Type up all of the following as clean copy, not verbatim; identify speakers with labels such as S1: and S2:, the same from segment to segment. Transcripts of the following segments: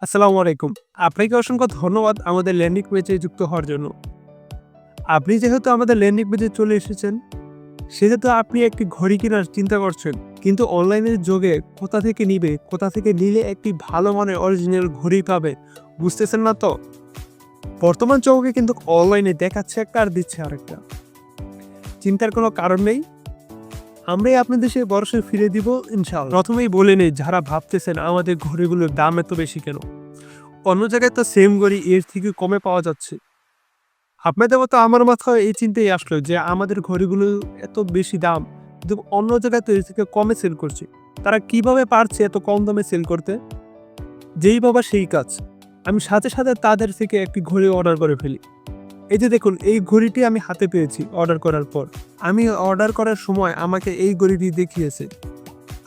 S1: আসসালামু আলাইকুম। আপনাকে অসংখ্য ধন্যবাদ আমাদের ল্যান্ডিং পেজে যুক্ত হওয়ার জন্য। আপনি যেহেতু আমাদের ল্যান্ডিং পেজে চলে এসেছেন, সেহেতু আপনি একটি ঘড়ি কেনার চিন্তা করছেন। কিন্তু অনলাইনের যুগে কোথা থেকে নিবে, কোথা থেকে নিলে একটি ভালো মানের অরিজিনাল ঘড়ি পাবে, বুঝতেছেন না তো? বর্তমান যুগে কিন্তু অনলাইনে দেখাচ্ছে একটা আর দিচ্ছে আরেকটা। চিন্তার কোনো কারণ নেই। আমরাই আপনাদের সেই ভরসা ফিরে দিব ইনশাআল্লাহ। প্রথমেই বলে নেই যারা ভাবতেছেন আমাদের ঘড়িগুলোর দাম এত বেশি কেন? অন্য জায়গায় তো সেম ঘড়ি এর থেকে কমে পাওয়া যাচ্ছে। আপনাদের মতো আমার মাথায় এই চিন্তাই আসলো যে আমাদের ঘড়িগুলো এত বেশি দাম, কিন্তু অন্য জায়গায় তো এর থেকে কমে সেল করছে। তারা কিভাবে পারছে এত কম দামে সেল করতে? যেই বাবা সেই কাজ। আমি সাথে সাথে তাদের থেকে একটি ঘড়ি অর্ডার করে ফেলি। এই যে দেখুন, এই ঘড়িটি আমি হাতে পেয়েছি অর্ডার করার পর। আমি অর্ডার করার সময় আমাকে এই ঘড়িটি দেখিয়েছে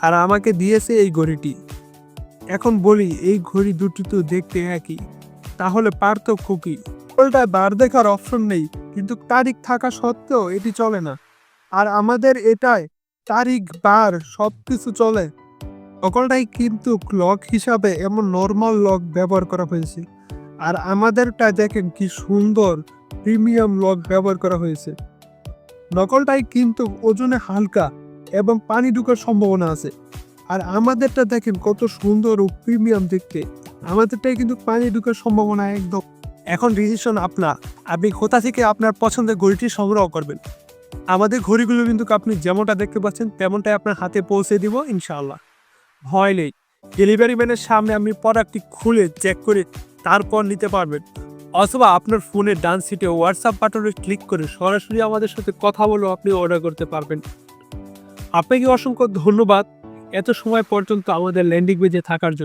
S1: আর আমাকে দিয়েছে এই ঘড়িটি। এখন বলি, এই ঘড়ি দুটি তো দেখতে একই, তাহলে পার্থক্য কি? উল্টায় বার দেখার অপশন নেই, কিন্তু তারিখ থাকা সত্ত্বেও এটি চলে না। আর আমাদের এটায় তারিখ বার সবকিছু চলে। সকলটাই কিন্তু লক হিসাবে এমন নর্মাল লক ব্যবহার করা হয়েছে। আর আমাদেরটা দেখেন কি সুন্দর প্রিমিয়াম লক ব্যবহার করা হয়েছে। নকলটাই কিন্তু ওজনে হালকা এবং পানি ঢোকার সম্ভাবনা আছে। আর আমাদেরটা দেখেন কত সুন্দর ও প্রিমিয়াম দেখতে। আমাদেরটাই কিন্তু পানি ঢোকার সম্ভাবনা একদম। এখন ডিসিশন আপনার। আপনি কোথা থেকে আপনার পছন্দের ঘড়িটি সংগ্রহ করবেন। আমাদের ঘড়িগুলো কিন্তু আপনি যেমনটা দেখতে পাচ্ছেন তেমনটাই আপনার হাতে পৌঁছে দিব ইনশাআল্লাহ। ভয় নেই। ডেলিভারি ম্যানের সামনে আপনি প্রোডাক্টটি খুলে চেক করে তারপর নিতে পারবেন। অথবা আপনার ফোনের ডান সিটে হোয়াটসঅ্যাপ বাটনে ক্লিক করে সরাসরি আমাদের সাথে কথা বলেও আপনি অর্ডার করতে পারবেন। আপনাকে অসংখ্য ধন্যবাদ এত সময় পর্যন্ত আমাদের ল্যান্ডিং পেজে থাকার জন্য।